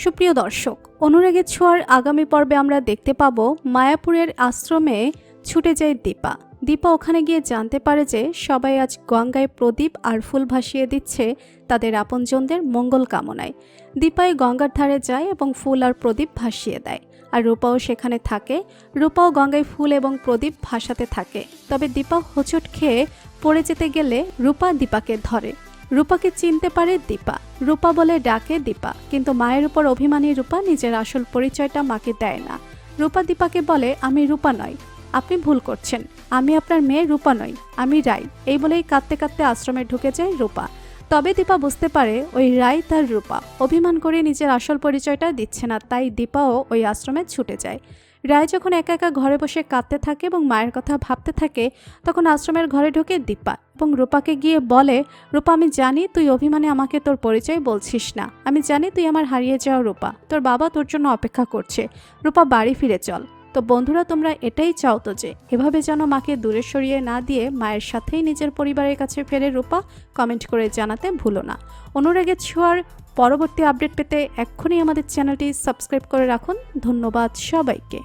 সুপ্রিয় দর্শক, অনুরাগের ছোঁয়ার আগামী পর্বে আমরা দেখতে পাবো মায়াপুরের আশ্রমে ছুটে যায় দীপা। দীপা ওখানে গিয়ে জানতে পারে যে সবাই আজ গঙ্গায় প্রদীপ আর ফুল ভাসিয়ে দিচ্ছে তাদের আপনজনদের মঙ্গল কামনায়। দীপাই গঙ্গার ধারে যায় এবং ফুল আর প্রদীপ ভাসিয়ে দেয়, আর রূপাও সেখানে থাকে। রূপাও গঙ্গায় ফুল এবং প্রদীপ ভাসাতে থাকে। তবে দীপা হোঁচট খেয়ে পড়ে যেতে গেলে রূপা দীপাকে ধরে। রূপাকে চিনতে পারে দীপা, রূপা বলে ডাকে দীপা, কিন্তু মায়ের উপর অভিমানী রূপা নিজের আসল পরিচয়টা মাকে দেয় না। রূপা দীপাকে বলে, আমি রূপা নই, আপনি ভুল করছেন, আমি আপনার মেয়ে রূপা নই, আমি রাই। এই বলেই কাঁদতে কাঁদতে আশ্রমে ঢুকে যায় রূপা। তবে দীপা বুঝতে পারে ওই রাই তার রূপা, অভিমান করে নিজের আসল পরিচয়টা দিচ্ছে না, তাই দীপাও ওই আশ্রমে ছুটে যায়। রায় যখন একা একা ঘরে বসে কাঁদতে থাকে এবং মায়ের কথা ভাবতে থাকে, তখন আশ্রমের ঘরে ঢোকে দীপা এবং রূপাকে গিয়ে বলে, রূপা, আমি জানি তুই অভিমানে আমাকে তোর পরিচয় বলছিস না, আমি জানি তুই আমার হারিয়ে যাওয়া রূপা, তোর বাবা তোর জন্য অপেক্ষা করছে, রূপা বাড়ি ফিরে চল। তো বন্ধুরা, তোমরা এটাই চাও তো যে এভাবে যেন মাকে দূরে সরিয়ে না দিয়ে মায়ের সাথেই নিজের পরিবারের কাছে ফেরে রূপা? কমেন্ট করে জানাতে ভুলো না। অনুরাগের ছোঁয়ার পরবর্তী আপডেট পেতে এক্ষুনি আমাদের চ্যানেলটি সাবস্ক্রাইব করে রাখুন। ধন্যবাদ সবাইকে।